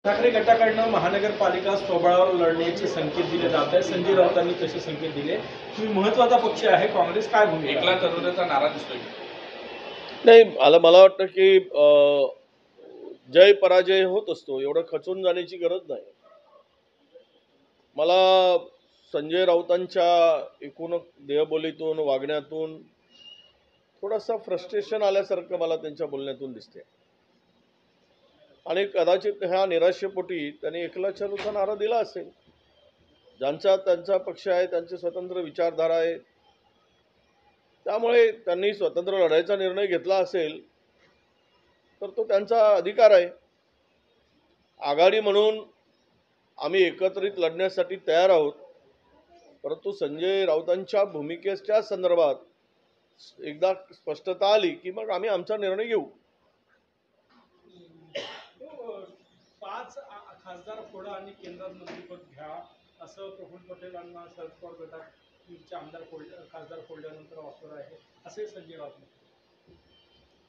ठाकरे गटाकडनं महानगरपालिका स्वबळावर लढण्याचे संकेत दिले जात आहेत. संजय राऊतांनी तसे संकेत दिले. तुम्ही महत्त्वाचा पक्ष आहे काँग्रेस, काय भूमिका? एकला तरुणाचा नारा दिसतोय. नाही, मला वाटतं की जय पराजय होत असतो, एवढं खचून जाण्याची गरज नाही. मला संजय राऊतांच्या एकूण देहबोलीतून वागण्यातून थोडासा फ्रस्ट्रेशन आल्यासारखं मला त्यांच्या बोलण्यातून दिसते आणि कदाचित ह्या निराशेपोटी त्यांनी एकला चलूचा नारा दिला असेल. ज्यांचा त्यांचा पक्ष आहे, त्यांची स्वतंत्र विचारधारा आहे, त्यामुळे त्यांनी स्वतंत्र लढायचा निर्णय घेतला असेल तर तो त्यांचा अधिकार आहे. आघाडी म्हणून आम्ही एकत्रित लढण्यासाठी तयार आहोत, परंतु संजय राऊतांच्या भूमिकेच्या संदर्भात एकदा स्पष्टता आली की मग आम्ही आमचा निर्णय घेऊ. 5 खासदार फोडा आणि केंद्रात मंत्रिपद घ्या असं प्रफुल्ल पटेलांना शरद पवार गटाचे आमदार खासदार फोडल्यानंतर ऑफर आहे, असे संजय राऊत.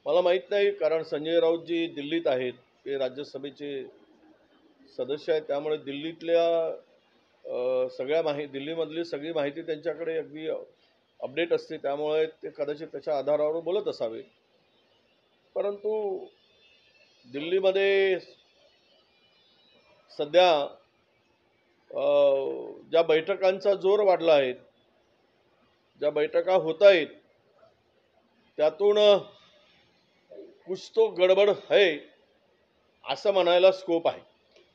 मला माहीत नाही, कारण संजय राऊतजी दिल्लीत आहेत, ते राज्यसभेचे सदस्य आहेत, त्यामुळे दिल्लीतल्या दिल्लीमधली सगळी माहिती त्यांच्याकडे अगदी अपडेट असते, त्यामुळे ते कदाचित त्याच्या आधारावर बोलत असावे. परंतु दिल्लीमध्ये सध्या ज्या बैठकांचा जोर वाढला आहे, ज्या बैठका होत आहेत, त्यातून कुछ तो गडबड है असं म्हणायला स्कोप आहे.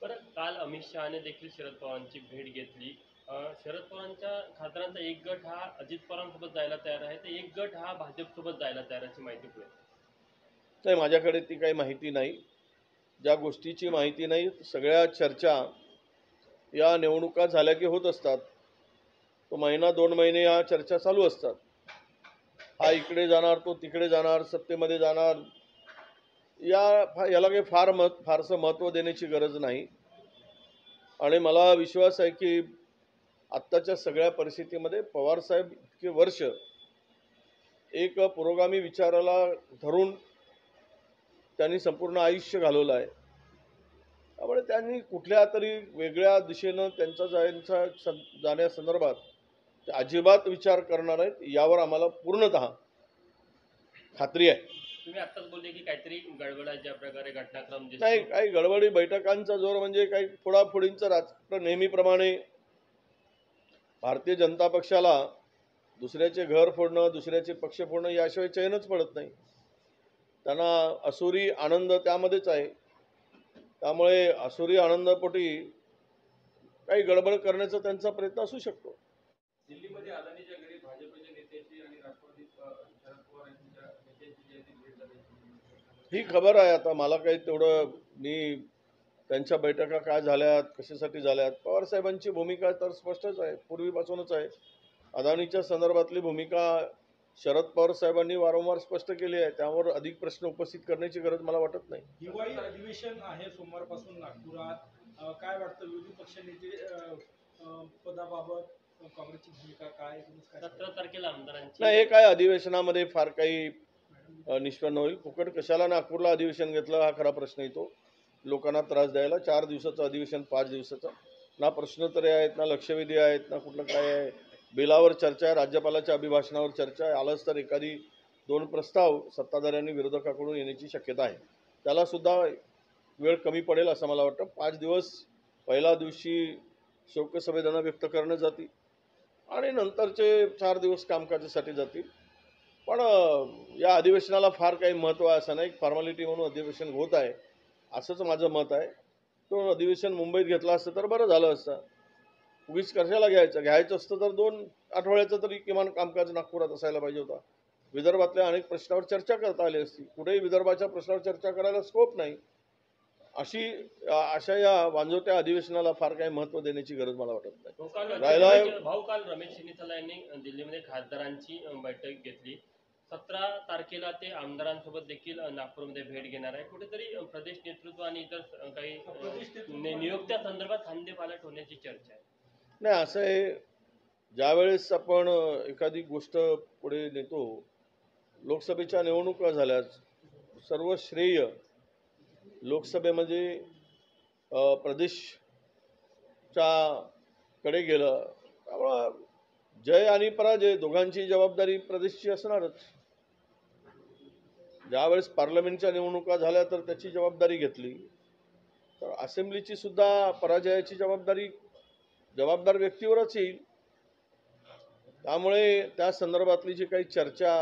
बरं, काल अमित शहाने देखील शरद पवारांची भेट घेतली. शरद पवारांच्या खासदारांचा एक गट हा अजित पवारांसोबत जायला तयार आहे, तर एक गट हा भाजपसोबत जायला तयार आहे, माहिती पुढे नाही. माझ्याकडे ती काही माहिती नाही. ज्या गोष्टीची माहिती नाही, सगळ्या चर्चा या निवडणुका झाल्या की होत असतात. तो महिना 2 महिने या चर्चा चालू असतात. हा इकडे जाणार, तो तिकडे जाणार, सत्तेमध्ये जाणार, याला काही फारसं महत्त्व देण्याची गरज नाही. आणि मला विश्वास आहे की आत्ताच्या सगळ्या परिस्थितीमध्ये पवारसाहेब इतके वर्ष एक पुरोगामी विचाराला धरून त्यांनी संपूर्ण आयुष्य घालवलं आहे. त्यामुळे त्यांनी कुठल्या तरी वेगळ्या दिशेनं त्यांचा जाण्यासंदर्भात ते अजिबात विचार करणार नाहीत, यावर आम्हाला पूर्णतः खात्री आहे. तुम्ही आत्ताच बोलले की काहीतरी गडबड आहे, ज्या प्रकारे घटनाक्रम नाही, काही गडबडी बैठकांचा जोर म्हणजे काही फोडाफोडींचं राजकारण. नेहमीप्रमाणे भारतीय जनता पक्षाला दुसऱ्याचे घर फोडणं, दुसऱ्याचे पक्ष फोडणं याशिवाय चैनच पडत नाही. त्यांना असुरी आनंद त्यामध्येच आहे. त्यामुळे असुरी आनंदापोटी काही गडबड करण्याचा त्यांचा प्रयत्न असू शकतो. दिल्लीमध्ये अदानीच्या घरी भाजपच्या नेत्याची आणि राष्ट्रवादी शरद पवार यांच्या नेत्याची भेट झाली ही खबर आहे. आता मला काही तेवढं, मी त्यांच्या बैठका काय झाल्यात, कशासाठी झाल्यात, पवारसाहेबांची भूमिका तर स्पष्टच आहे, पूर्वीपासूनच आहे. अदानीच्या संदर्भातली भूमिका शरद पवार साहेबांनी वारंवार स्पष्ट केली आहे, त्यावर अधिक प्रश्न उपस्थित करण्याची गरज मला वाटत नाही. हिवाळी अधिवेशन आहे सोमवारपासून नागपुरात. काय वाटतं विरोधी पक्षनेते पदाबाबत काँग्रेसची भूमिका काय? 17 तारखेला आमदारांची नाही, हे काय अधिवेशनामध्ये फार काही निष्पन्न होईल. फुकट कशाला नागपूरला अधिवेशन घेतलं हा खरा प्रश्न येतो. लोकांना त्रास द्यायला 4 दिवसाचं अधिवेशन 5 दिवसाचं, ना प्रश्नोत्तरे आहेत, ना लक्षवेधी आहेत, ना कुठलं काय आहे. बिलावर चर्चा आहे, राज्यपालाच्या अभिभाषणावर चर्चा आहे. आलंच तर एखादी 2 प्रस्ताव सत्ताधाऱ्यांनी विरोधकाकडून येण्याची शक्यता आहे. त्यालासुद्धा वेळ कमी पडेल असं मला वाटतं. 5 दिवस पहिल्या दिवशी शोकसंवेदना व्यक्त करणं जातील आणि नंतरचे 4 दिवस कामकाजासाठी जातील. पण या अधिवेशनाला फार काही महत्त्व आहे असं नाही. फॉर्मॅलिटी म्हणून अधिवेशन होत आहे असंच माझं मत आहे. तो अधिवेशन मुंबईत घेतलं असतं तर बरं झालं असतं. उगीच कशाला घ्यायचं असतं तर 2 आठवड्याचं तरी किमान कामकाज नागपुरात असायला पाहिजे होता. विदर्भातल्या अनेक प्रश्नावर चर्चा करता आली असती. कुठेही विदर्भाच्या प्रश्नावर चर्चा करायला स्कोप नाही. अशा या वांजोट्या अधिवेशनाला फार काही महत्त्व देण्याची गरज मला वाटत नाही. काल रमेश चन्नीथाला यांनी दिल्लीमध्ये खासदारांची बैठक घेतली. 17 तारखेला ते आमदारांसोबत देखील नागपूरमध्ये भेट घेणार आहे. कुठेतरी प्रदेश नेतृत्व आणि इतर काही नियुक्त्या संदर्भात खांदेपालट होण्याची चर्चा आहे. नाही, असं आहे, ज्यावेळेस आपण एखादी गोष्ट पुढे नेतो, लोकसभेच्या निवडणुका झाल्या, सर्व श्रेय लोकसभेमध्ये प्रदेशच्या कडे गेलं. त्यामुळं जय आणि पराजय दोघांची जबाबदारी प्रदेशची असणारच. ज्यावेळेस पार्लमेंटच्या निवडणुका झाल्या तर त्याची जबाबदारी घेतली, तर असेंब्लीची सुद्धा पराजयाची जबाबदारी जबाबदार व्यक्तीवरच येईल. त्यामुळे त्या संदर्भातली जी काही चर्चा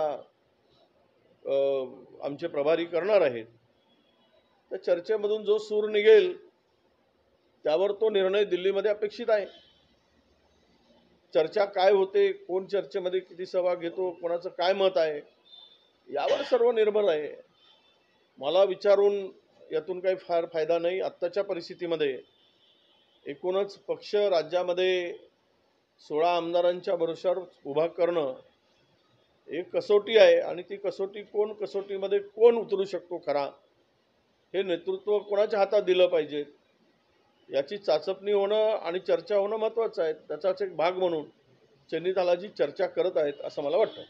आमचे प्रभारी करणार आहेत, त्या चर्चेमधून जो सूर निघेल त्यावर तो निर्णय दिल्लीमध्ये अपेक्षित आहे. चर्चा काय होते, कोण चर्चेमध्ये किती सहभाग घेतो, कोणाचं काय मत आहे, यावर सर्व निर्भर आहे. मला विचारून यातून काही फार फायदा नाही. आत्ताच्या परिस्थितीमध्ये एकूणच पक्ष राज्यामध्ये 16 आमदारांच्या भरोश्यावर उभा करणं एक कसोटी आहे आणि ती कसोटीमध्ये कोण उतरू शकतो खरा, हे नेतृत्व कोणाच्या हातात दिलं पाहिजे याची चाचपणी होणं आणि चर्चा होणं महत्त्वाचं आहे. त्याचाच एक भाग म्हणून चेन्नी तालाजी चर्चा करत आहेत असं मला वाटतं.